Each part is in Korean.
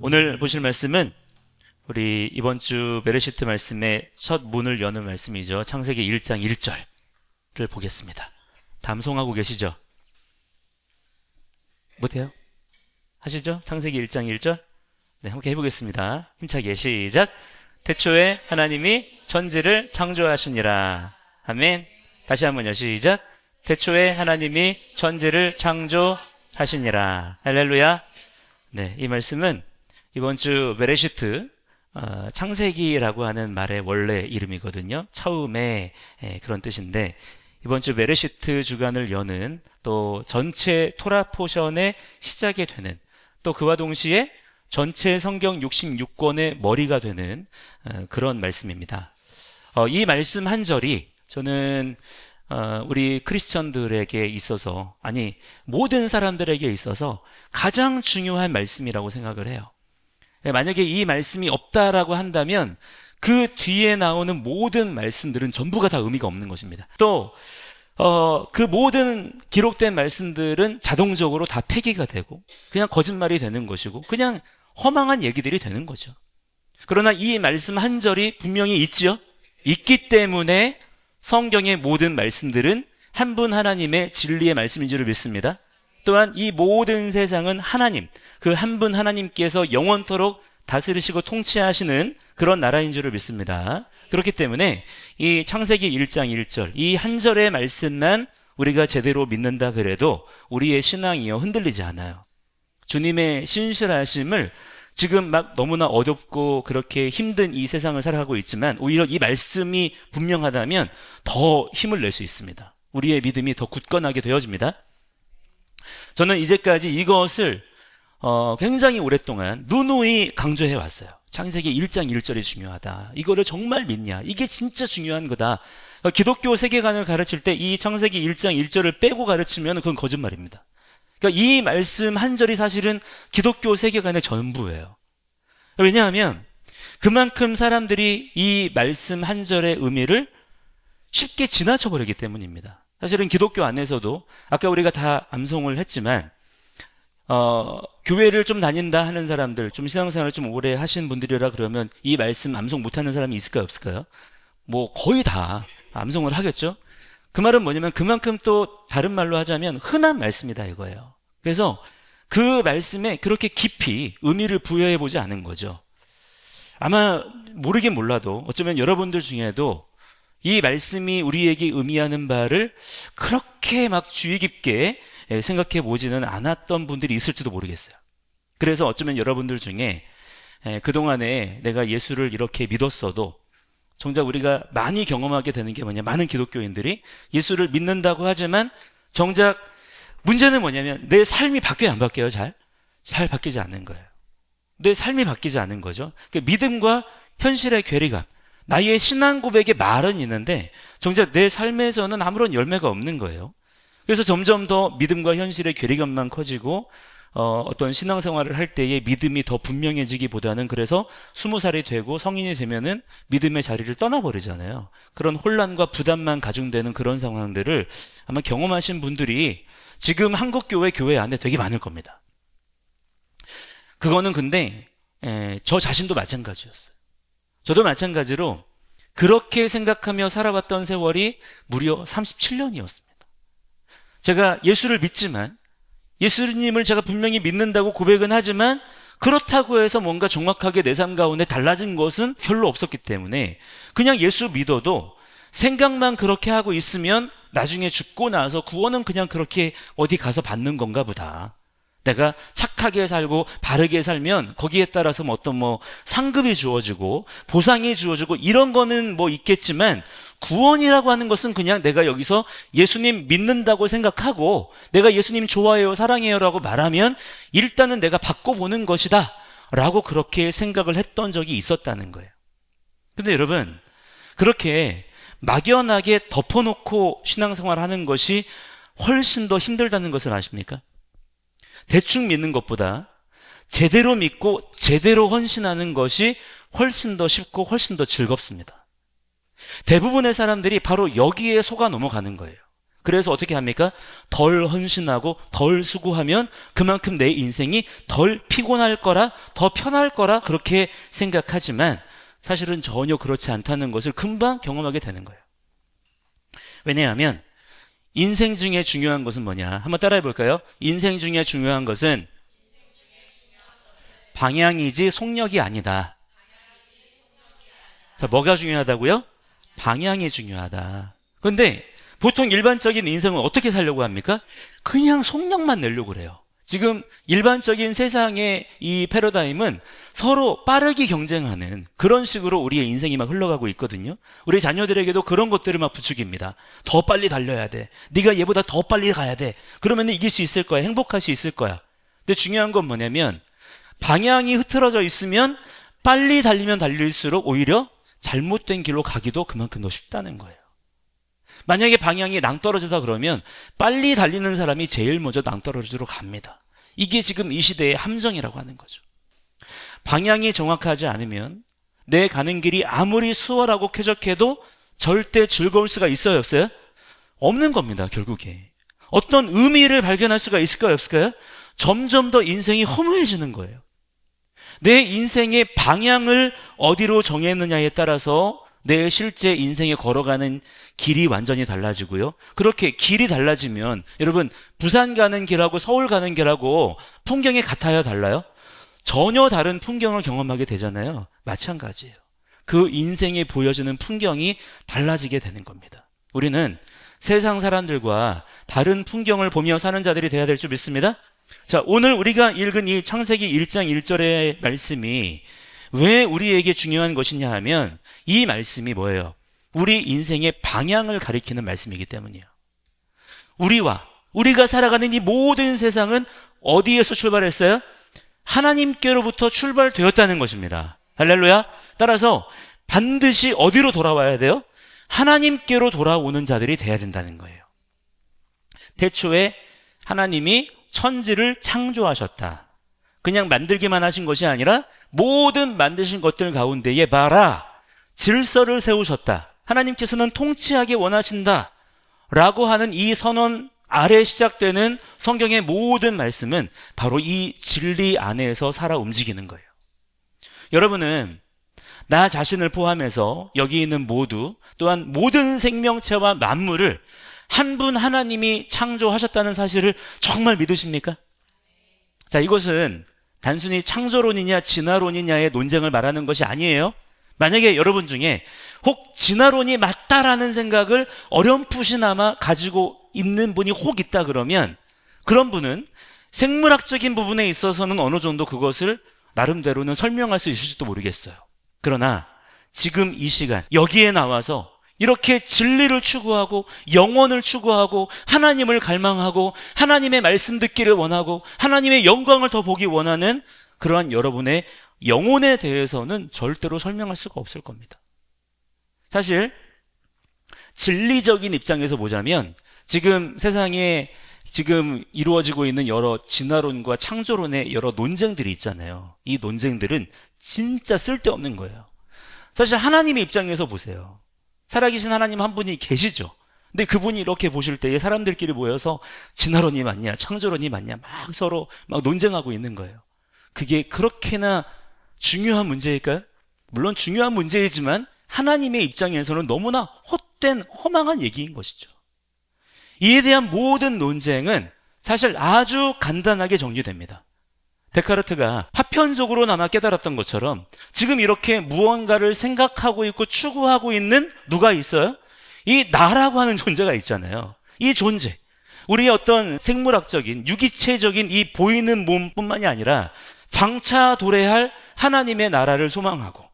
오늘 보실 말씀은 우리 이번 주 베레시트 말씀의 첫 문을 여는 말씀이죠. 창세기 1장 1절을 보겠습니다. 담송하고 계시죠? 못해요? 하시죠? 창세기 1장 1절? 네, 함께 해보겠습니다. 힘차게 시작! 태초에 하나님이 천지를 창조하시니라. 아멘. 다시 한번요. 시작! 태초에 하나님이 천지를 창조하시니라. 할렐루야. 네, 이 말씀은 이번 주 베레시트 창세기라고 하는 말의 원래 이름이거든요. 처음에 그런 뜻인데, 이번 주 베레시트 주간을 여는 또 전체 토라 포션의 시작이 되는, 또 그와 동시에 전체 성경 66권의 머리가 되는 그런 말씀입니다. 이 말씀 한 절이 저는 우리 크리스천들에게 있어서, 아니 모든 사람들에게 있어서 가장 중요한 말씀이라고 생각을 해요. 만약에 이 말씀이 없다라고 한다면 그 뒤에 나오는 모든 말씀들은 전부가 다 의미가 없는 것입니다. 또 그 모든 기록된 말씀들은 자동적으로 다 폐기가 되고 그냥 거짓말이 되는 것이고 그냥 허망한 얘기들이 되는 거죠. 그러나 이 말씀 한 절이 분명히 있지요. 있기 때문에 성경의 모든 말씀들은 한 분 하나님의 진리의 말씀인 줄을 믿습니다. 또한 이 모든 세상은 하나님, 그 한 분 하나님께서 영원토록 다스리시고 통치하시는 그런 나라인 줄을 믿습니다. 그렇기 때문에 이 창세기 1장 1절, 이 한 절의 말씀만 우리가 제대로 믿는다 그래도 우리의 신앙이요 흔들리지 않아요. 주님의 신실하심을 지금 막 너무나 어렵고 그렇게 힘든 이 세상을 살아가고 있지만 오히려 이 말씀이 분명하다면 더 힘을 낼 수 있습니다. 우리의 믿음이 더 굳건하게 되어집니다. 저는 이제까지 이것을 굉장히 오랫동안 누누이 강조해 왔어요. 창세기 1장 1절이 중요하다. 이거를 정말 믿냐? 이게 진짜 중요한 거다. 기독교 세계관을 가르칠 때 이 창세기 1장 1절을 빼고 가르치면 그건 거짓말입니다. 그러니까 이 말씀 한 절이 사실은 기독교 세계관의 전부예요. 왜냐하면 그만큼 사람들이 이 말씀 한 절의 의미를 쉽게 지나쳐 버리기 때문입니다. 사실은 기독교 안에서도 아까 우리가 다 암송을 했지만 교회를 좀 다닌다 하는 사람들, 좀 신앙생활을 좀 오래 하신 분들이라 그러면 이 말씀 암송 못하는 사람이 있을까요, 없을까요? 뭐 거의 다 암송을 하겠죠. 그 말은 뭐냐면 그만큼 또 다른 말로 하자면 흔한 말씀이다 이거예요. 그래서 그 말씀에 그렇게 깊이 의미를 부여해 보지 않은 거죠. 아마 모르긴 몰라도 어쩌면 여러분들 중에도 이 말씀이 우리에게 의미하는 바를 그렇게 막 주의 깊게 생각해 보지는 않았던 분들이 있을지도 모르겠어요. 그래서 어쩌면 여러분들 중에 그동안에 내가 예수를 이렇게 믿었어도 정작 우리가 많이 경험하게 되는 게 뭐냐, 많은 기독교인들이 예수를 믿는다고 하지만 정작 문제는 뭐냐면 내 삶이 바뀌어요, 안 바뀌어요? 잘 바뀌지 않는 거예요. 내 삶이 바뀌지 않는 거죠. 그러니까 믿음과 현실의 괴리감, 나의 신앙 고백의 말은 있는데 정작 내 삶에서는 아무런 열매가 없는 거예요. 그래서 점점 더 믿음과 현실의 괴리감만 커지고 어떤 신앙생활을 할 때에 믿음이 더 분명해지기보다는 그래서 20살이 되고 성인이 되면은 믿음의 자리를 떠나버리잖아요. 그런 혼란과 부담만 가중되는 그런 상황들을 아마 경험하신 분들이 지금 한국교회 안에 되게 많을 겁니다. 그거는 근데 저 자신도 마찬가지였어요. 저도 마찬가지로 그렇게 생각하며 살아왔던 세월이 무려 37년이었습니다. 제가 예수를 믿지만, 예수님을 제가 분명히 믿는다고 고백은 하지만 그렇다고 해서 뭔가 정확하게 내 삶 가운데 달라진 것은 별로 없었기 때문에 그냥 예수 믿어도 생각만 그렇게 하고 있으면 나중에 죽고 나서 구원은 그냥 그렇게 어디 가서 받는 건가 보다. 내가 착하게 살고 바르게 살면 거기에 따라서 어떤 상급이 주어지고 보상이 주어지고 이런 거는 있겠지만 구원이라고 하는 것은 그냥 내가 여기서 예수님 믿는다고 생각하고 내가 예수님 좋아해요, 사랑해요 라고 말하면 일단은 내가 받고 보는 것이다 라고 그렇게 생각을 했던 적이 있었다는 거예요. 근데 여러분, 그렇게 막연하게 덮어놓고 신앙생활 하는 것이 훨씬 더 힘들다는 것을 아십니까? 대충 믿는 것보다 제대로 믿고 제대로 헌신하는 것이 훨씬 더 쉽고 훨씬 더 즐겁습니다. 대부분의 사람들이 바로 여기에 속아 넘어가는 거예요. 그래서 어떻게 합니까? 덜 헌신하고 덜 수고하면 그만큼 내 인생이 덜 피곤할 거라, 더 편할 거라 그렇게 생각하지만 사실은 전혀 그렇지 않다는 것을 금방 경험하게 되는 거예요. 왜냐하면 인생 중에 중요한 것은 뭐냐? 한번 따라해 볼까요? 인생 중에 중요한 것은 방향이지 속력이 아니다. 자, 뭐가 중요하다고요? 방향이 중요하다. 그런데 보통 일반적인 인생은 어떻게 살려고 합니까? 그냥 속력만 내려고 그래요. 지금 일반적인 세상의 이 패러다임은 서로 빠르게 경쟁하는 그런 식으로 우리의 인생이 막 흘러가고 있거든요. 우리 자녀들에게도 그런 것들을 막 부추깁니다. 더 빨리 달려야 돼. 네가 얘보다 더 빨리 가야 돼. 그러면 이길 수 있을 거야. 행복할 수 있을 거야. 근데 중요한 건 뭐냐면 방향이 흐트러져 있으면 빨리 달리면 달릴수록 오히려 잘못된 길로 가기도 그만큼 더 쉽다는 거예요. 만약에 방향이 낭떠러지다 그러면 빨리 달리는 사람이 제일 먼저 낭떠러지로 갑니다. 이게 지금 이 시대의 함정이라고 하는 거죠. 방향이 정확하지 않으면 내 가는 길이 아무리 수월하고 쾌적해도 절대 즐거울 수가 있어요, 없어요? 없는 겁니다, 결국에. 어떤 의미를 발견할 수가 있을까요, 없을까요? 점점 더 인생이 허무해지는 거예요. 내 인생의 방향을 어디로 정했느냐에 따라서 내 실제 인생에 걸어가는 길이 완전히 달라지고요. 그렇게 길이 달라지면 여러분 부산 가는 길하고 서울 가는 길하고 풍경이 같아요, 달라요? 전혀 다른 풍경을 경험하게 되잖아요. 마찬가지예요. 그 인생에 보여지는 풍경이 달라지게 되는 겁니다. 우리는 세상 사람들과 다른 풍경을 보며 사는 자들이 되어야 될 줄 믿습니다. 자, 오늘 우리가 읽은 이 창세기 1장 1절의 말씀이 왜 우리에게 중요한 것이냐 하면 이 말씀이 뭐예요? 우리 인생의 방향을 가리키는 말씀이기 때문이에요. 우리가 살아가는 이 모든 세상은 어디에서 출발했어요? 하나님께로부터 출발되었다는 것입니다. 할렐루야. 따라서 반드시 어디로 돌아와야 돼요? 하나님께로 돌아오는 자들이 돼야 된다는 거예요. 태초에 하나님이 천지를 창조하셨다. 그냥 만들기만 하신 것이 아니라 모든 만드신 것들 가운데에 봐라, 질서를 세우셨다. 하나님께서는 통치하기 원하신다 라고 하는 이 선언 아래 시작되는 성경의 모든 말씀은 바로 이 진리 안에서 살아 움직이는 거예요. 여러분은 나 자신을 포함해서 여기 있는 모두, 또한 모든 생명체와 만물을 한 분 하나님이 창조하셨다는 사실을 정말 믿으십니까? 자, 이것은 단순히 창조론이냐 진화론이냐의 논쟁을 말하는 것이 아니에요. 만약에 여러분 중에 혹 진화론이 맞다라는 생각을 어렴풋이나마 가지고 있는 분이 혹 있다 그러면 그런 분은 생물학적인 부분에 있어서는 어느 정도 그것을 나름대로는 설명할 수 있을지도 모르겠어요. 그러나 지금 이 시간 여기에 나와서 이렇게 진리를 추구하고 영원을 추구하고 하나님을 갈망하고 하나님의 말씀 듣기를 원하고 하나님의 영광을 더 보기 원하는 그러한 여러분의 영혼에 대해서는 절대로 설명할 수가 없을 겁니다. 사실 진리적인 입장에서 보자면 지금 세상에 지금 이루어지고 있는 여러 진화론과 창조론의 여러 논쟁들이 있잖아요. 이 논쟁들은 진짜 쓸데없는 거예요. 사실 하나님의 입장에서 보세요. 살아계신 하나님 한 분이 계시죠. 근데 그분이 이렇게 보실 때에 사람들끼리 모여서 진화론이 맞냐 창조론이 맞냐 막 서로 막 논쟁하고 있는 거예요. 그게 그렇게나 중요한 문제일까요? 물론 중요한 문제이지만 하나님의 입장에서는 너무나 헛된 허망한 얘기인 것이죠. 이에 대한 모든 논쟁은 사실 아주 간단하게 정리됩니다. 데카르트가 파편적으로나마 깨달았던 것처럼 지금 이렇게 무언가를 생각하고 있고 추구하고 있는 누가 있어요? 이 나라고 하는 존재가 있잖아요. 이 존재, 우리의 어떤 생물학적인 유기체적인 이 보이는 몸뿐만이 아니라 장차 도래할 하나님의 나라를 소망하고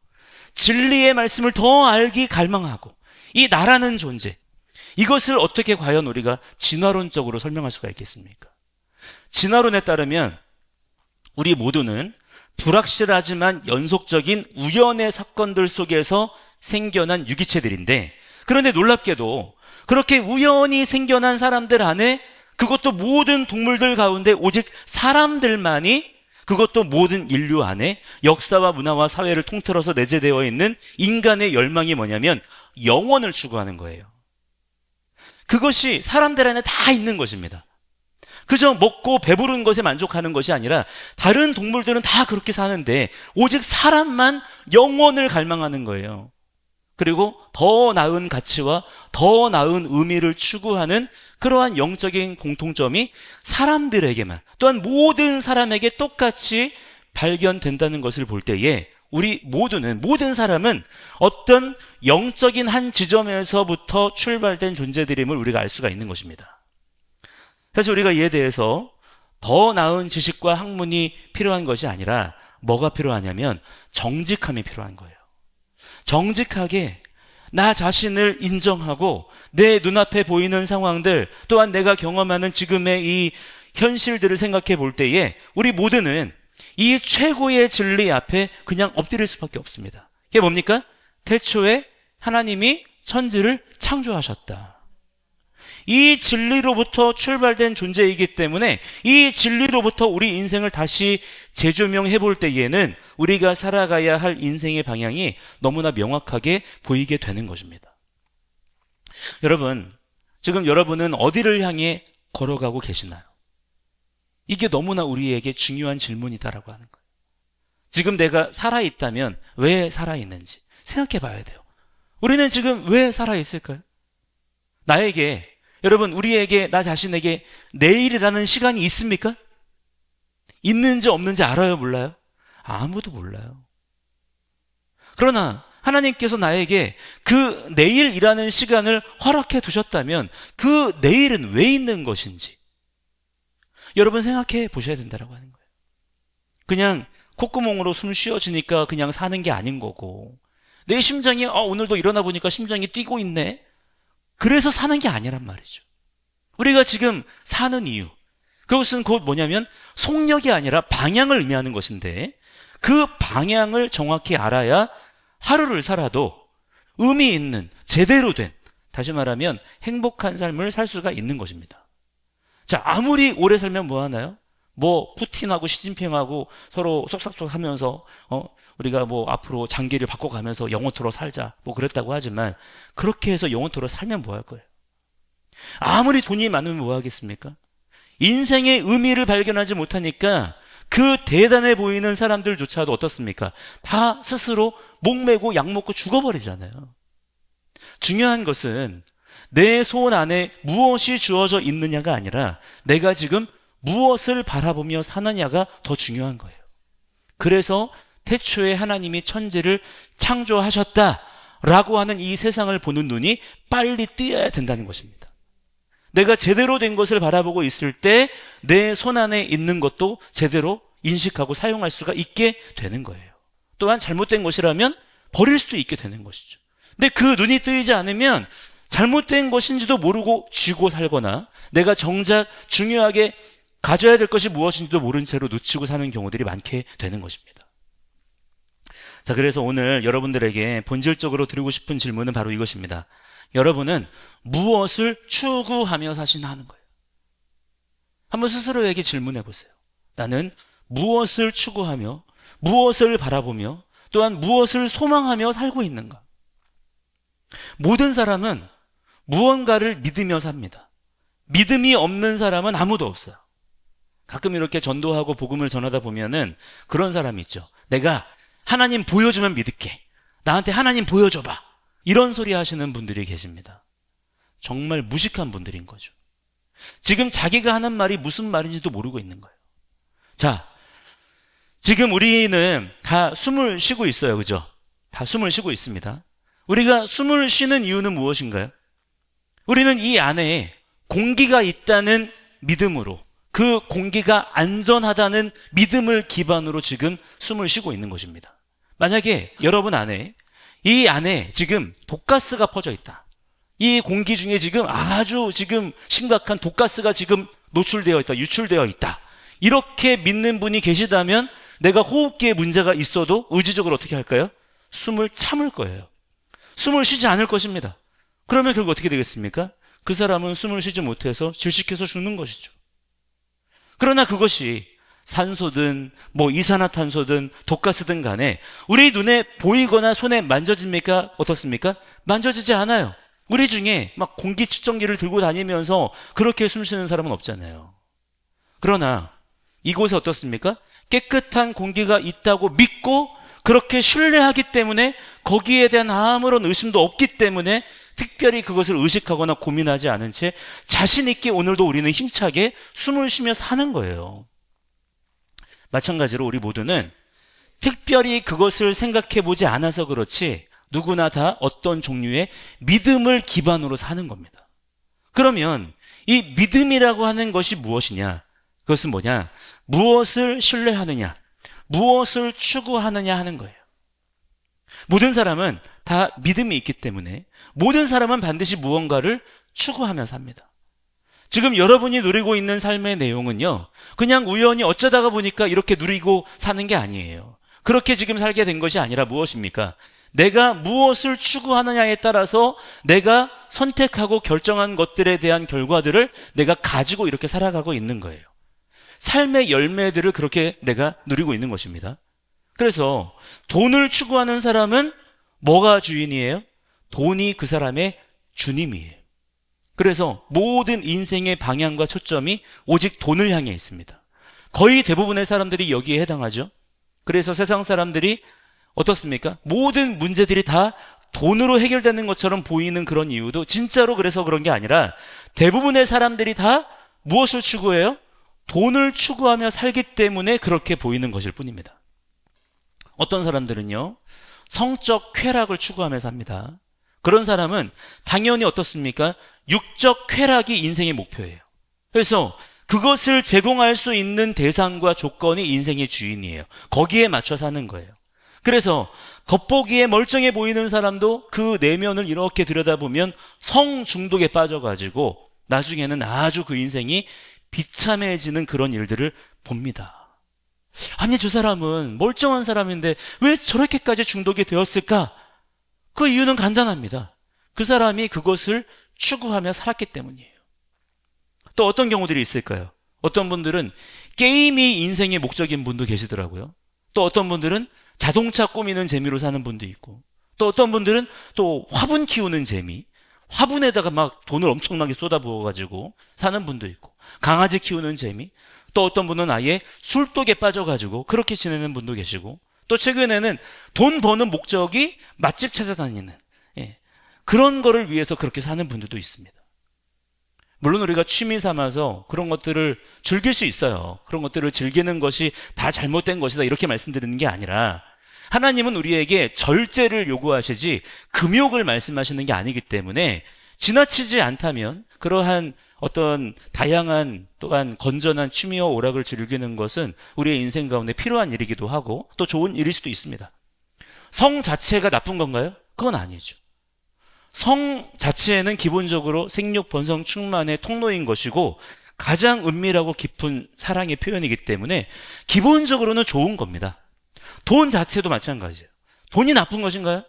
진리의 말씀을 더 알기 갈망하고 이 나라는 존재, 이것을 어떻게 과연 우리가 진화론적으로 설명할 수가 있겠습니까? 진화론에 따르면 우리 모두는 불확실하지만 연속적인 우연의 사건들 속에서 생겨난 유기체들인데, 그런데 놀랍게도 그렇게 우연히 생겨난 사람들 안에, 그것도 모든 동물들 가운데 오직 사람들만이, 그것도 모든 인류 안에 역사와 문화와 사회를 통틀어서 내재되어 있는 인간의 열망이 뭐냐면 영원을 추구하는 거예요. 그것이 사람들 안에 다 있는 것입니다. 그저 먹고 배부른 것에 만족하는 것이 아니라 다른 동물들은 다 그렇게 사는데 오직 사람만 영원을 갈망하는 거예요. 그리고 더 나은 가치와 더 나은 의미를 추구하는 그러한 영적인 공통점이 사람들에게만, 또한 모든 사람에게 똑같이 발견된다는 것을 볼 때에 우리 모든 사람은 어떤 영적인 한 지점에서부터 출발된 존재들임을 우리가 알 수가 있는 것입니다. 사실 우리가 이에 대해서 더 나은 지식과 학문이 필요한 것이 아니라 뭐가 필요하냐면 정직함이 필요한 거예요. 정직하게 나 자신을 인정하고 내 눈앞에 보이는 상황들, 또한 내가 경험하는 지금의 이 현실들을 생각해 볼 때에 우리 모두는 이 최고의 진리 앞에 그냥 엎드릴 수밖에 없습니다. 이게 뭡니까? 태초에 하나님이 천지를 창조하셨다. 이 진리로부터 출발된 존재이기 때문에 이 진리로부터 우리 인생을 다시 재조명해 볼 때에는 우리가 살아가야 할 인생의 방향이 너무나 명확하게 보이게 되는 것입니다. 여러분, 지금 여러분은 어디를 향해 걸어가고 계시나요? 이게 너무나 우리에게 중요한 질문이다라고 하는 거예요. 지금 내가 살아있다면 왜 살아있는지 생각해 봐야 돼요. 우리는 지금 왜 살아있을까요? 여러분, 우리에게, 나 자신에게 내일이라는 시간이 있습니까? 있는지 없는지 알아요, 몰라요? 아무도 몰라요. 그러나 하나님께서 나에게 그 내일이라는 시간을 허락해 두셨다면 그 내일은 왜 있는 것인지 여러분 생각해 보셔야 된다고 하는 거예요. 그냥 콧구멍으로 숨 쉬어지니까 그냥 사는 게 아닌 거고, 내 심장이 오늘도 일어나 보니까 심장이 뛰고 있네, 그래서 사는 게 아니란 말이죠. 우리가 지금 사는 이유, 그것은 곧 뭐냐면 속력이 아니라 방향을 의미하는 것인데, 그 방향을 정확히 알아야 하루를 살아도 의미 있는, 제대로 된, 다시 말하면 행복한 삶을 살 수가 있는 것입니다. 자, 아무리 오래 살면 뭐 하나요? 푸틴하고 시진핑하고 서로 쏙싹쏙 하면서 우리가 앞으로 장기를 바꿔가면서 영원토록 살자 그랬다고 하지만, 그렇게 해서 영원토록 살면 뭐 할 거예요? 아무리 돈이 많으면 뭐 하겠습니까? 인생의 의미를 발견하지 못하니까 그 대단해 보이는 사람들조차도 어떻습니까? 다 스스로 목매고 약 먹고 죽어버리잖아요. 중요한 것은 내 손 안에 무엇이 주어져 있느냐가 아니라 내가 지금 무엇을 바라보며 사느냐가 더 중요한 거예요. 그래서 태초에 하나님이 천지를 창조하셨다라고 하는 이 세상을 보는 눈이 빨리 뜨여야 된다는 것입니다. 내가 제대로 된 것을 바라보고 있을 때 내 손 안에 있는 것도 제대로 인식하고 사용할 수가 있게 되는 거예요. 또한 잘못된 것이라면 버릴 수도 있게 되는 것이죠. 근데 그 눈이 뜨이지 않으면 잘못된 것인지도 모르고 쥐고 살거나 내가 정작 중요하게 가져야 될 것이 무엇인지도 모른 채로 놓치고 사는 경우들이 많게 되는 것입니다. 자, 그래서 오늘 여러분들에게 본질적으로 드리고 싶은 질문은 바로 이것입니다. 여러분은 무엇을 추구하며 사시나 하는 거예요. 한번 스스로에게 질문해 보세요. 나는 무엇을 추구하며, 무엇을 바라보며, 또한 무엇을 소망하며 살고 있는가? 모든 사람은 무언가를 믿으며 삽니다. 믿음이 없는 사람은 아무도 없어요. 가끔 이렇게 전도하고 복음을 전하다 보면은 그런 사람이 있죠. 내가 하나님 보여주면 믿을게. 나한테 하나님 보여줘봐. 이런 소리 하시는 분들이 계십니다. 정말 무식한 분들인 거죠. 지금 자기가 하는 말이 무슨 말인지도 모르고 있는 거예요. 자, 지금 우리는 다 숨을 쉬고 있어요. 그죠? 다 숨을 쉬고 있습니다. 우리가 숨을 쉬는 이유는 무엇인가요? 우리는 이 안에 공기가 있다는 믿음으로, 그 공기가 안전하다는 믿음을 기반으로 지금 숨을 쉬고 있는 것입니다. 만약에 여러분 안에, 이 안에 지금 독가스가 퍼져 있다. 이 공기 중에 지금 아주 지금 심각한 독가스가 지금 노출되어 있다, 유출되어 있다. 이렇게 믿는 분이 계시다면 내가 호흡기에 문제가 있어도 의지적으로 어떻게 할까요? 숨을 참을 거예요. 숨을 쉬지 않을 것입니다. 그러면 결국 어떻게 되겠습니까? 그 사람은 숨을 쉬지 못해서 질식해서 죽는 것이죠. 그러나 그것이 산소든 이산화탄소든 독가스든 간에 우리 눈에 보이거나 손에 만져집니까? 어떻습니까? 만져지지 않아요. 우리 중에 막 공기 측정기를 들고 다니면서 그렇게 숨 쉬는 사람은 없잖아요. 그러나 이곳에 어떻습니까? 깨끗한 공기가 있다고 믿고 그렇게 신뢰하기 때문에 거기에 대한 아무런 의심도 없기 때문에 특별히 그것을 의식하거나 고민하지 않은 채 자신 있게 오늘도 우리는 힘차게 숨을 쉬며 사는 거예요. 마찬가지로 우리 모두는 특별히 그것을 생각해 보지 않아서 그렇지 누구나 다 어떤 종류의 믿음을 기반으로 사는 겁니다. 그러면 이 믿음이라고 하는 것이 무엇이냐? 그것은 뭐냐? 무엇을 신뢰하느냐? 무엇을 추구하느냐 하는 거예요. 모든 사람은 다 믿음이 있기 때문에 모든 사람은 반드시 무언가를 추구하며 삽니다. 지금 여러분이 누리고 있는 삶의 내용은요, 그냥 우연히 어쩌다가 보니까 이렇게 누리고 사는 게 아니에요. 그렇게 지금 살게 된 것이 아니라 무엇입니까? 내가 무엇을 추구하느냐에 따라서 내가 선택하고 결정한 것들에 대한 결과들을 내가 가지고 이렇게 살아가고 있는 거예요. 삶의 열매들을 그렇게 내가 누리고 있는 것입니다. 그래서 돈을 추구하는 사람은 뭐가 주인이에요? 돈이 그 사람의 주님이에요. 그래서 모든 인생의 방향과 초점이 오직 돈을 향해 있습니다. 거의 대부분의 사람들이 여기에 해당하죠. 그래서 세상 사람들이 어떻습니까? 모든 문제들이 다 돈으로 해결되는 것처럼 보이는 그런 이유도 진짜로 그래서 그런 게 아니라 대부분의 사람들이 다 무엇을 추구해요? 돈을 추구하며 살기 때문에 그렇게 보이는 것일 뿐입니다. 어떤 사람들은요, 성적 쾌락을 추구하며 삽니다. 그런 사람은 당연히 어떻습니까? 육적 쾌락이 인생의 목표예요. 그래서 그것을 제공할 수 있는 대상과 조건이 인생의 주인이에요. 거기에 맞춰 사는 거예요. 그래서 겉보기에 멀쩡해 보이는 사람도 그 내면을 이렇게 들여다보면 성 중독에 빠져가지고 나중에는 아주 그 인생이 비참해지는 그런 일들을 봅니다. 아니, 저 사람은 멀쩡한 사람인데 왜 저렇게까지 중독이 되었을까? 그 이유는 간단합니다. 그 사람이 그것을 추구하며 살았기 때문이에요. 또 어떤 경우들이 있을까요? 어떤 분들은 게임이 인생의 목적인 분도 계시더라고요. 또 어떤 분들은 자동차 꾸미는 재미로 사는 분도 있고, 또 어떤 분들은 또 화분 키우는 재미, 화분에다가 막 돈을 엄청나게 쏟아부어가지고 사는 분도 있고, 강아지 키우는 재미, 또 어떤 분은 아예 술독에 빠져가지고 그렇게 지내는 분도 계시고, 또 최근에는 돈 버는 목적이 맛집 찾아다니는, 그런 거를 위해서 그렇게 사는 분들도 있습니다. 물론 우리가 취미 삼아서 그런 것들을 즐길 수 있어요. 그런 것들을 즐기는 것이 다 잘못된 것이다 이렇게 말씀드리는 게 아니라, 하나님은 우리에게 절제를 요구하시지 금욕을 말씀하시는 게 아니기 때문에 지나치지 않다면 그러한 어떤 다양한 또한 건전한 취미와 오락을 즐기는 것은 우리의 인생 가운데 필요한 일이기도 하고 또 좋은 일일 수도 있습니다. 성 자체가 나쁜 건가요? 그건 아니죠. 성 자체는 기본적으로 생육, 번성, 충만의 통로인 것이고 가장 은밀하고 깊은 사랑의 표현이기 때문에 기본적으로는 좋은 겁니다. 돈 자체도 마찬가지예요. 돈이 나쁜 것인가요?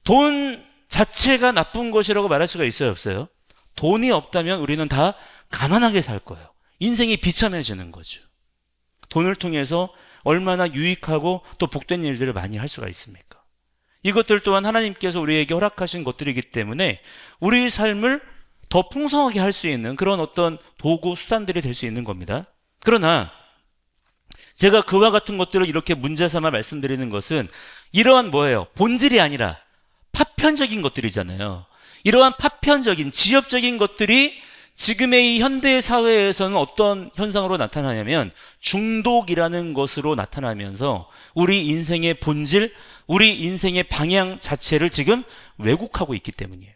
돈 자체가 나쁜 것이라고 말할 수가 있어요, 없어요? 돈이 없다면 우리는 다 가난하게 살 거예요. 인생이 비참해지는 거죠. 돈을 통해서 얼마나 유익하고 또 복된 일들을 많이 할 수가 있습니까? 이것들 또한 하나님께서 우리에게 허락하신 것들이기 때문에 우리의 삶을 더 풍성하게 할 수 있는 그런 어떤 도구, 수단들이 될 수 있는 겁니다. 그러나 제가 그와 같은 것들을 이렇게 문제 삼아 말씀드리는 것은 이러한 뭐예요? 본질이 아니라 파편적인 것들이잖아요. 이러한 파편적인 지엽적인 것들이 지금의 이 현대 사회에서는 어떤 현상으로 나타나냐면 중독이라는 것으로 나타나면서 우리 인생의 본질, 우리 인생의 방향 자체를 지금 왜곡하고 있기 때문이에요.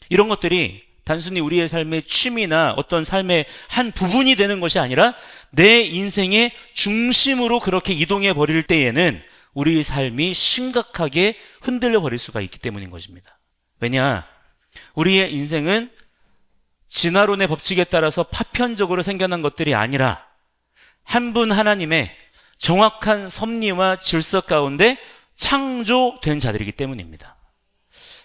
이런 것들이 단순히 우리의 삶의 취미나 어떤 삶의 한 부분이 되는 것이 아니라 내 인생의 중심으로 그렇게 이동해 버릴 때에는 우리 삶이 심각하게 흔들려 버릴 수가 있기 때문인 것입니다. 왜냐? 우리의 인생은 진화론의 법칙에 따라서 파편적으로 생겨난 것들이 아니라 한 분 하나님의 정확한 섭리와 질서 가운데 창조된 자들이기 때문입니다.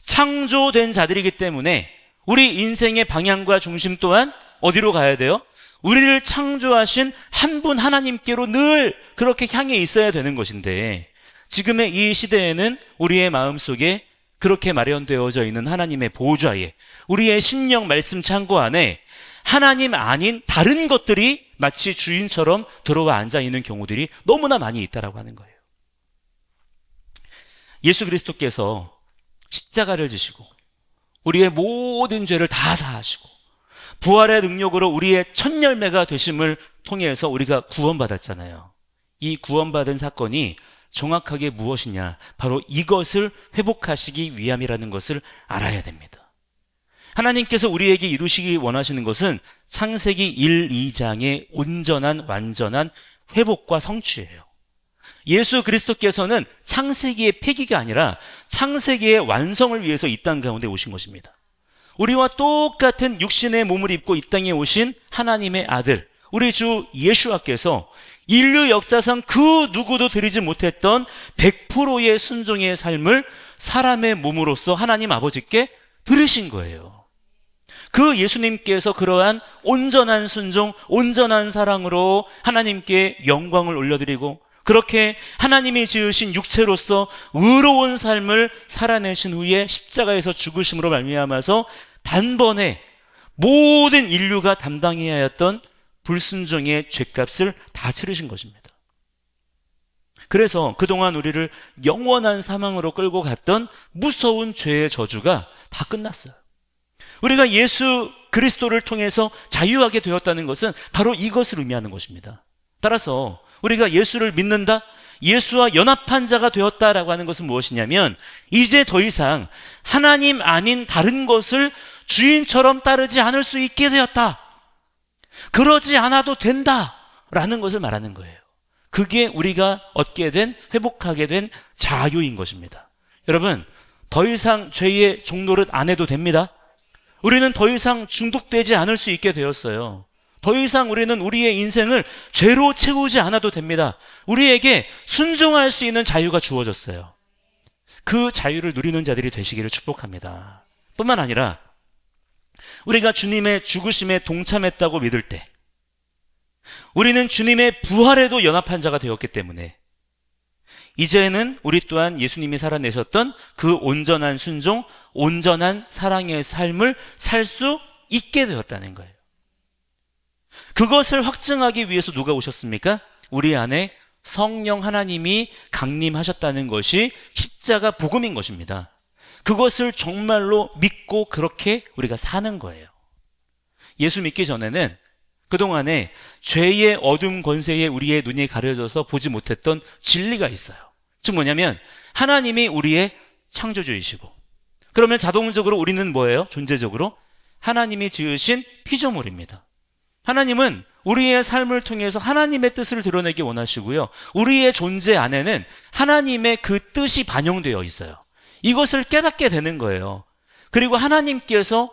창조된 자들이기 때문에 우리 인생의 방향과 중심 또한 어디로 가야 돼요? 우리를 창조하신 한 분 하나님께로 늘 그렇게 향해 있어야 되는 것인데 지금의 이 시대에는 우리의 마음속에 그렇게 마련되어져 있는 하나님의 보좌에 우리의 심령 말씀 창고 안에 하나님 아닌 다른 것들이 마치 주인처럼 들어와 앉아 있는 경우들이 너무나 많이 있다라고 하는 거예요. 예수 그리스도께서 십자가를 지시고 우리의 모든 죄를 다 사하시고 부활의 능력으로 우리의 첫 열매가 되심을 통해서 우리가 구원받았잖아요. 이 구원받은 사건이 정확하게 무엇이냐? 바로 이것을 회복하시기 위함이라는 것을 알아야 됩니다. 하나님께서 우리에게 이루시기 원하시는 것은 창세기 1, 2장의 온전한 완전한 회복과 성취예요. 예수 그리스도께서는 창세기의 폐기가 아니라 창세기의 완성을 위해서 이 땅 가운데 오신 것입니다. 우리와 똑같은 육신의 몸을 입고 이 땅에 오신 하나님의 아들, 우리 주 예수와께서 인류 역사상 그 누구도 드리지 못했던 100%의 순종의 삶을 사람의 몸으로서 하나님 아버지께 들으신 거예요. 그 예수님께서 그러한 온전한 순종, 온전한 사랑으로 하나님께 영광을 올려드리고 그렇게 하나님이 지으신 육체로서 의로운 삶을 살아내신 후에 십자가에서 죽으심으로 말미암아서 단번에 모든 인류가 담당해야 했던 불순종의 죗값을 다 치르신 것입니다. 그래서 그동안 우리를 영원한 사망으로 끌고 갔던 무서운 죄의 저주가 다 끝났어요. 우리가 예수 그리스도를 통해서 자유하게 되었다는 것은 바로 이것을 의미하는 것입니다. 따라서 우리가 예수를 믿는다, 예수와 연합한 자가 되었다라고 하는 것은 무엇이냐면 이제 더 이상 하나님 아닌 다른 것을 주인처럼 따르지 않을 수 있게 되었다. 그러지 않아도 된다라는 것을 말하는 거예요. 그게 우리가 얻게 된, 회복하게 된 자유인 것입니다. 여러분, 더 이상 죄의 종노릇 안 해도 됩니다. 우리는 더 이상 중독되지 않을 수 있게 되었어요. 더 이상 우리는 우리의 인생을 죄로 채우지 않아도 됩니다. 우리에게 순종할 수 있는 자유가 주어졌어요. 그 자유를 누리는 자들이 되시기를 축복합니다. 뿐만 아니라 우리가 주님의 죽으심에 동참했다고 믿을 때 우리는 주님의 부활에도 연합한 자가 되었기 때문에 이제는 우리 또한 예수님이 살아내셨던 그 온전한 순종, 온전한 사랑의 삶을 살 수 있게 되었다는 거예요. 그것을 확증하기 위해서 누가 오셨습니까? 우리 안에 성령 하나님이 강림하셨다는 것이 십자가 복음인 것입니다. 그것을 정말로 믿고 그렇게 우리가 사는 거예요. 예수 믿기 전에는 그동안에 죄의 어둠 권세에 우리의 눈이 가려져서 보지 못했던 진리가 있어요. 즉 뭐냐면 하나님이 우리의 창조주이시고 그러면 자동적으로 우리는 뭐예요? 존재적으로 하나님이 지으신 피조물입니다. 하나님은 우리의 삶을 통해서 하나님의 뜻을 드러내기 원하시고요. 우리의 존재 안에는 하나님의 그 뜻이 반영되어 있어요. 이것을 깨닫게 되는 거예요. 그리고 하나님께서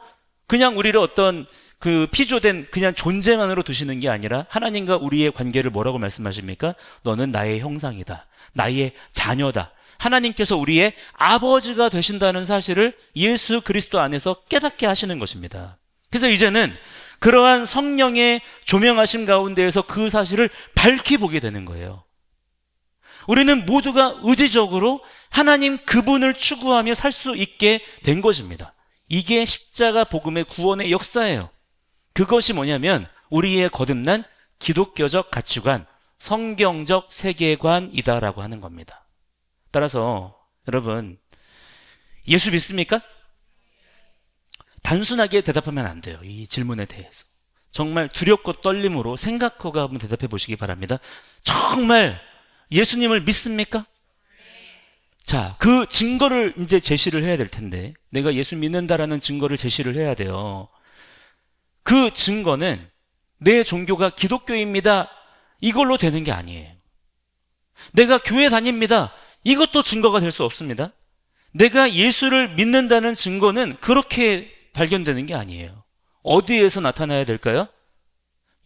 그냥 우리를 어떤 그 피조된 그냥 존재만으로 두시는 게 아니라 하나님과 우리의 관계를 뭐라고 말씀하십니까? 너는 나의 형상이다. 나의 자녀다. 하나님께서 우리의 아버지가 되신다는 사실을 예수 그리스도 안에서 깨닫게 하시는 것입니다. 그래서 이제는 그러한 성령의 조명하심 가운데에서 그 사실을 밝히 보게 되는 거예요. 우리는 모두가 의지적으로 하나님 그분을 추구하며 살 수 있게 된 것입니다. 이게 십자가 복음의 구원의 역사예요. 그것이 뭐냐면 우리의 거듭난 기독교적 가치관, 성경적 세계관이다라고 하는 겁니다. 따라서 여러분, 예수 믿습니까? 단순하게 대답하면 안 돼요. 이 질문에 대해서 정말 두렵고 떨림으로 생각하고 한번 대답해 보시기 바랍니다. 정말 예수님을 믿습니까? 자, 그 증거를 이제 제시를 해야 될 텐데 내가 예수 믿는다라는 증거를 제시를 해야 돼요. 그 증거는 내 종교가 기독교입니다 이걸로 되는 게 아니에요. 내가 교회 다닙니다 이것도 증거가 될 수 없습니다. 내가 예수를 믿는다는 증거는 그렇게 발견되는 게 아니에요. 어디에서 나타나야 될까요?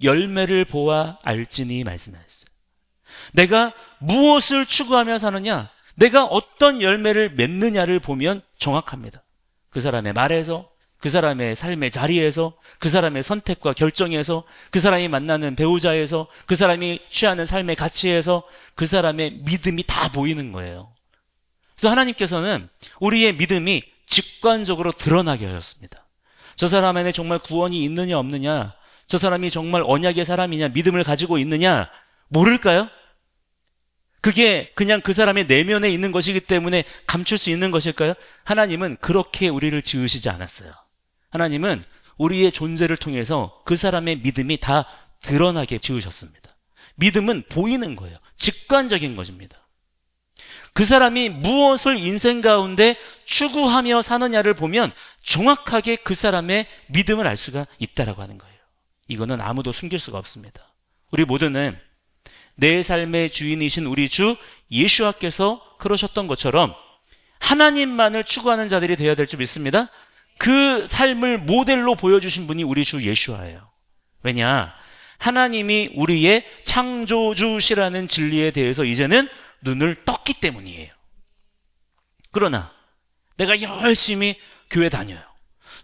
열매를 보아 알지니 말씀하셨어요. 내가 무엇을 추구하며 사느냐, 내가 어떤 열매를 맺느냐를 보면 정확합니다. 그 사람의 말에서, 그 사람의 삶의 자리에서, 그 사람의 선택과 결정에서, 그 사람이 만나는 배우자에서, 그 사람이 취하는 삶의 가치에서 그 사람의 믿음이 다 보이는 거예요. 그래서 하나님께서는 우리의 믿음이 직관적으로 드러나게 하셨습니다. 저 사람 안에 정말 구원이 있느냐 없느냐, 저 사람이 정말 언약의 사람이냐, 믿음을 가지고 있느냐 모를까요? 그게 그냥 그 사람의 내면에 있는 것이기 때문에 감출 수 있는 것일까요? 하나님은 그렇게 우리를 지으시지 않았어요. 하나님은 우리의 존재를 통해서 그 사람의 믿음이 다 드러나게 지으셨습니다. 믿음은 보이는 거예요. 직관적인 것입니다. 그 사람이 무엇을 인생 가운데 추구하며 사느냐를 보면 정확하게 그 사람의 믿음을 알 수가 있다라고 하는 거예요. 이거는 아무도 숨길 수가 없습니다. 우리 모두는 내 삶의 주인이신 우리 주 예수와께서 그러셨던 것처럼 하나님만을 추구하는 자들이 되어야 될 줄 믿습니다. 그 삶을 모델로 보여주신 분이 우리 주 예수와예요. 왜냐? 하나님이 우리의 창조주시라는 진리에 대해서 이제는 눈을 떴기 때문이에요. 그러나 내가 열심히 교회 다녀요.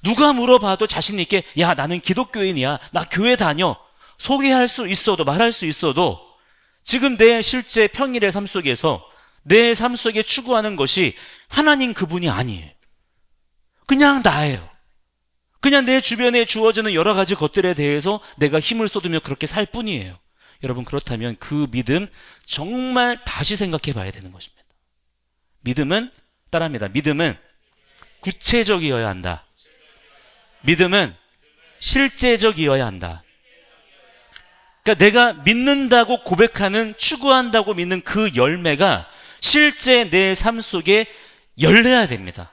누가 물어봐도 자신 있게 야 나는 기독교인이야, 나 교회 다녀 소개할 수 있어도 말할 수 있어도 지금 내 실제 평일의 삶 속에서 내 삶 속에 추구하는 것이 하나님 그분이 아니에요. 그냥 나예요. 그냥 내 주변에 주어지는 여러 가지 것들에 대해서 내가 힘을 쏟으며 그렇게 살 뿐이에요. 여러분, 그렇다면 그 믿음 정말 다시 생각해 봐야 되는 것입니다. 믿음은 따라합니다. 믿음은 구체적이어야 한다. 믿음은 실제적이어야 한다. 그러니까 내가 믿는다고 고백하는, 추구한다고 믿는 그 열매가 실제 내 삶 속에 열려야 됩니다.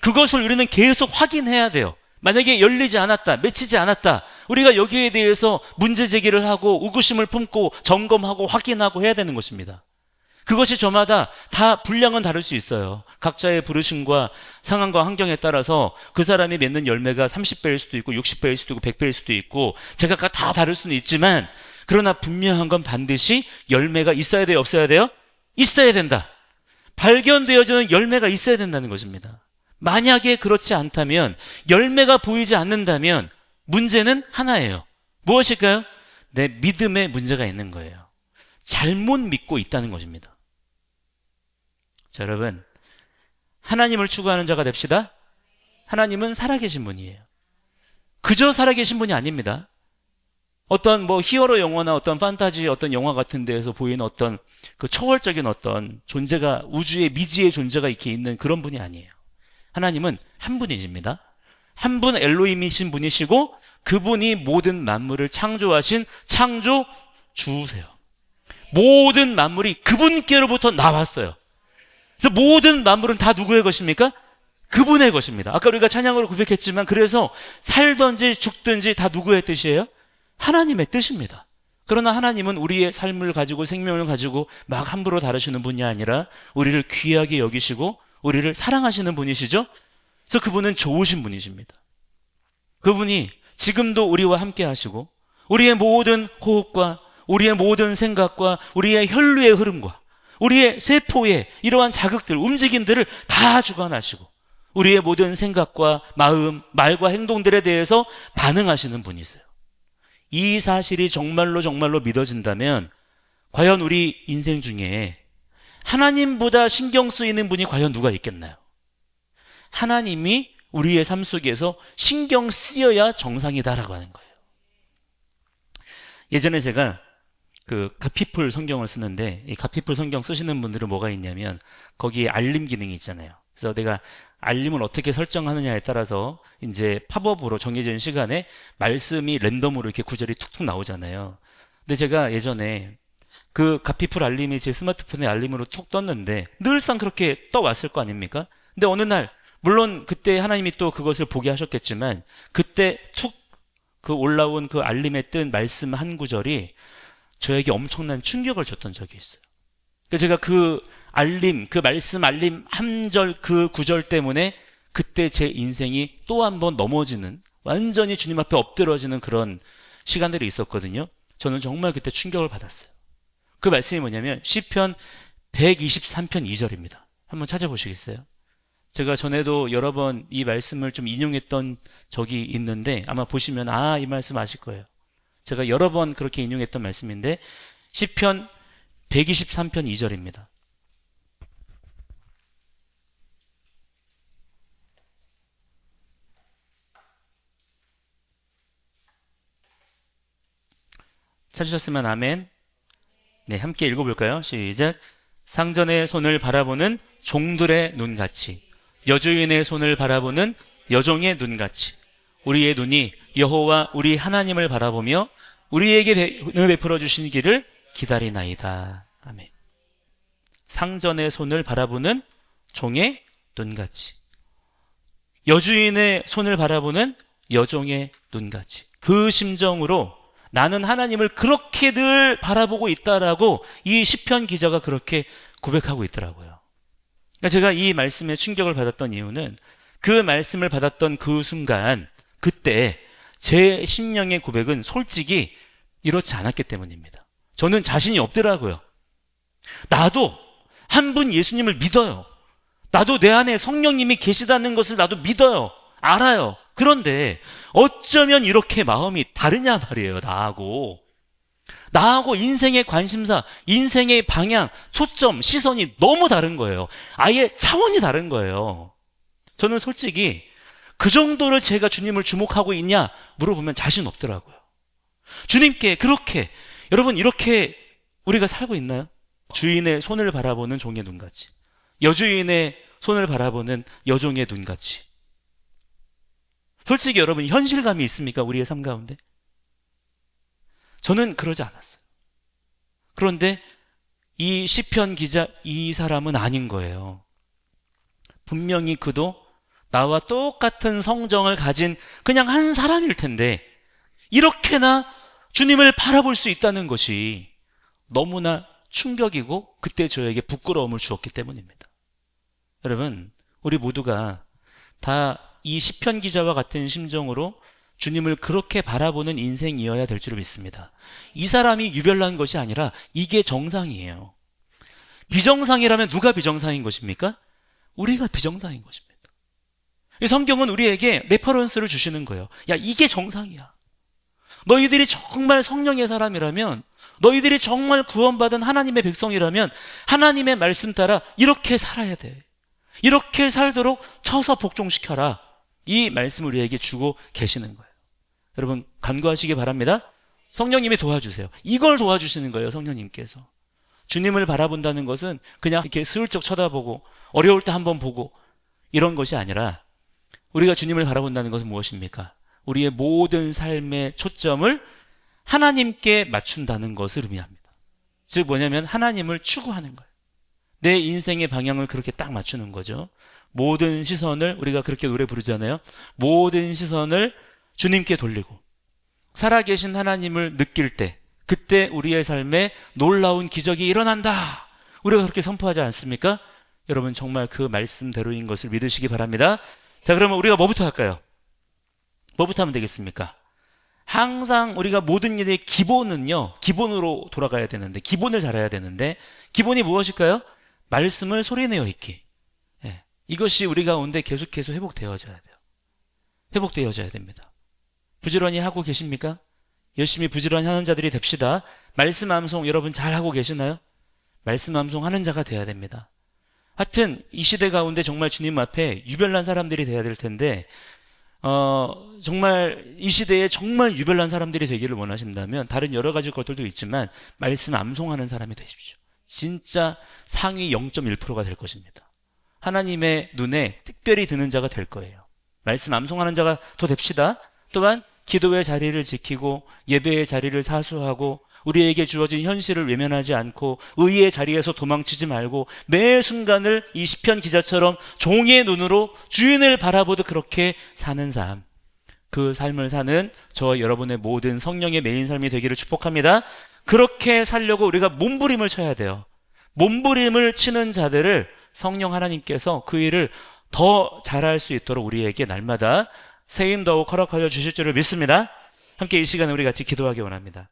그것을 우리는 계속 확인해야 돼요. 만약에 열리지 않았다, 맺히지 않았다, 우리가 여기에 대해서 문제 제기를 하고 의구심을 품고 점검하고 확인하고 해야 되는 것입니다. 그것이 저마다 다 분량은 다를 수 있어요. 각자의 부르심과 상황과 환경에 따라서 그 사람이 맺는 열매가 30배일 수도 있고 60배일 수도 있고 100배일 수도 있고 제각각 다 다를 수는 있지만, 그러나 분명한 건 반드시 열매가 있어야 돼요, 없어야 돼요? 있어야 된다. 발견되어지는 열매가 있어야 된다는 것입니다. 만약에 그렇지 않다면, 열매가 보이지 않는다면 문제는 하나예요. 무엇일까요? 내 믿음에 문제가 있는 거예요. 잘못 믿고 있다는 것입니다. 자, 여러분, 하나님을 추구하는 자가 됩시다. 하나님은 살아계신 분이에요. 그저 살아계신 분이 아닙니다. 어떤 히어로 영화나 어떤 판타지 어떤 영화 같은 데에서 보이는 어떤 그 초월적인 어떤 존재가, 우주의 미지의 존재가 이렇게 있는 그런 분이 아니에요. 하나님은 한 분이십니다. 한 분 엘로힘이신 분이시고 그분이 모든 만물을 창조하신 창조주세요. 모든 만물이 그분께로부터 나왔어요. 그래서 모든 만물은 다 누구의 것입니까? 그분의 것입니다. 아까 우리가 찬양으로 고백했지만, 그래서 살든지 죽든지 다 누구의 뜻이에요? 하나님의 뜻입니다. 그러나 하나님은 우리의 삶을 가지고 생명을 가지고 막 함부로 다루시는 분이 아니라 우리를 귀하게 여기시고 우리를 사랑하시는 분이시죠. 그래서 그분은 좋으신 분이십니다. 그분이 지금도 우리와 함께 하시고 우리의 모든 호흡과 우리의 모든 생각과 우리의 혈류의 흐름과 우리의 세포의 이러한 자극들, 움직임들을 다 주관하시고 우리의 모든 생각과 마음, 말과 행동들에 대해서 반응하시는 분이세요. 이 사실이 정말로 믿어진다면 과연 우리 인생 중에 하나님보다 신경 쓰이는 분이 과연 누가 있겠나요? 하나님이 우리의 삶 속에서 신경 쓰여야 정상이다라고 하는 거예요. 예전에 제가 그 가피풀 성경을 쓰는데, 이 가피풀 성경 쓰시는 분들은 뭐가 있냐면 거기에 알림 기능이 있잖아요. 그래서 내가 알림을 어떻게 설정하느냐에 따라서 이제 팝업으로 정해진 시간에 말씀이 랜덤으로 이렇게 구절이 툭툭 나오잖아요. 근데 제가 예전에 그 가피풀 알림이 제 스마트폰에 알림으로 툭 떴는데 늘상 그렇게 떠왔을 거 아닙니까? 근데 어느 날, 물론 그때 하나님이 또 그것을 보게 하셨겠지만, 그때 툭 그 올라온 그 알림에 뜬 말씀 한 구절이 저에게 엄청난 충격을 줬던 적이 있어요. 그래서 제가 그 알림, 그 말씀 알림 한 절, 그 구절 때문에 그때 제 인생이 또 한 번 넘어지는, 완전히 주님 앞에 엎드러지는 그런 시간들이 있었거든요. 저는 정말 그때 충격을 받았어요. 그 말씀이 뭐냐면 시편 123편 2절입니다. 한번 찾아보시겠어요? 제가 전에도 여러 번 이 말씀을 좀 인용했던 적이 있는데 아마 보시면 이 말씀 아실 거예요. 제가 여러 번 그렇게 인용했던 말씀인데 시편 123편 2절입니다. 찾으셨으면 아멘. 네, 함께 읽어볼까요? 시작. 상전의 손을 바라보는 종들의 눈같이, 여주인의 손을 바라보는 여종의 눈같이 우리의 눈이 여호와 우리 하나님을 바라보며 우리에게 은혜 베풀어 주시기를 기다리나이다. 아멘. 상전의 손을 바라보는 종의 눈같이, 여주인의 손을 바라보는 여종의 눈같이, 그 심정으로 나는 하나님을 그렇게 늘 바라보고 있다라고 이 시편 기자가 그렇게 고백하고 있더라고요. 그러니까 제가 이 말씀에 충격을 받았던 이유는 그 말씀을 받았던 그 순간, 그때 제 심령의 고백은 솔직히 이렇지 않았기 때문입니다. 저는 자신이 없더라고요. 나도 한 분 예수님을 믿어요. 나도 내 안에 성령님이 계시다는 것을 나도 믿어요. 알아요. 그런데 어쩌면 이렇게 마음이 다르냐 말이에요. 나하고 인생의 관심사, 인생의 방향, 초점, 시선이 너무 다른 거예요. 아예 차원이 다른 거예요. 저는 솔직히 그 정도로 제가 주님을 주목하고 있냐 물어보면 자신 없더라고요. 주님께 그렇게, 여러분 이렇게 우리가 살고 있나요? 주인의 손을 바라보는 종의 눈같이, 여주인의 손을 바라보는 여종의 눈같이. 솔직히 여러분 현실감이 있습니까? 우리의 삶 가운데? 저는 그러지 않았어요. 그런데 이 시편 기자, 이 사람은 아닌 거예요. 분명히 그도 나와 똑같은 성정을 가진 그냥 한 사람일 텐데 이렇게나 주님을 바라볼 수 있다는 것이 너무나 충격이고 그때 저에게 부끄러움을 주었기 때문입니다. 여러분, 우리 모두가 다 이 시편 기자와 같은 심정으로 주님을 그렇게 바라보는 인생이어야 될 줄 믿습니다. 이 사람이 유별난 것이 아니라 이게 정상이에요. 비정상이라면 누가 비정상인 것입니까? 우리가 비정상인 것입니다. 이 성경은 우리에게 레퍼런스를 주시는 거예요. 야, 이게 정상이야. 너희들이 정말 성령의 사람이라면, 너희들이 정말 구원받은 하나님의 백성이라면 하나님의 말씀 따라 이렇게 살아야 돼. 이렇게 살도록 쳐서 복종시켜라. 이 말씀을 우리에게 주고 계시는 거예요. 여러분 간구하시기 바랍니다. 성령님이 도와주세요. 이걸 도와주시는 거예요. 성령님께서. 주님을 바라본다는 것은 그냥 이렇게 슬쩍 쳐다보고 어려울 때 한번 보고 이런 것이 아니라, 우리가 주님을 바라본다는 것은 무엇입니까? 우리의 모든 삶의 초점을 하나님께 맞춘다는 것을 의미합니다. 즉 뭐냐면 하나님을 추구하는 거예요. 내 인생의 방향을 그렇게 딱 맞추는 거죠. 모든 시선을, 우리가 그렇게 노래 부르잖아요. 모든 시선을 주님께 돌리고 살아계신 하나님을 느낄 때, 그때 우리의 삶에 놀라운 기적이 일어난다. 우리가 그렇게 선포하지 않습니까? 여러분 정말 그 말씀대로인 것을 믿으시기 바랍니다. 자, 그러면 우리가 뭐부터 할까요? 뭐부터 하면 되겠습니까? 항상 우리가 모든 일의 기본은요, 기본으로 돌아가야 되는데, 기본을 잘해야 되는데, 기본이 무엇일까요? 말씀을 소리내어 읽기. 이것이 우리 가운데 계속해서 회복되어져야 돼요. 회복되어져야 됩니다. 부지런히 하고 계십니까? 열심히 부지런히 하는 자들이 됩시다. 말씀 암송 여러분 잘 하고 계시나요? 말씀 암송 하는 자가 돼야 됩니다. 하여튼 이 시대 가운데 정말 주님 앞에 유별난 사람들이 돼야 될 텐데, 정말 이 시대에 정말 유별난 사람들이 되기를 원하신다면 다른 여러 가지 것들도 있지만 말씀 암송하는 사람이 되십시오. 진짜 상위 0.1%가 될 것입니다. 하나님의 눈에 특별히 드는 자가 될 거예요. 말씀 암송하는 자가 더 됩시다. 또한 기도의 자리를 지키고 예배의 자리를 사수하고 우리에게 주어진 현실을 외면하지 않고 의의 자리에서 도망치지 말고 매 순간을 이 시편 기자처럼 종의 눈으로 주인을 바라보듯 그렇게 사는 삶, 그 삶을 사는 저와 여러분의 모든 성령의 매인 삶이 되기를 축복합니다. 그렇게 살려고 우리가 몸부림을 쳐야 돼요. 몸부림을 치는 자들을 성령 하나님께서 그 일을 더 잘할 수 있도록 우리에게 날마다 세임 더욱 허락하여 주실 줄을 믿습니다. 함께 이 시간에 우리 같이 기도하기 원합니다.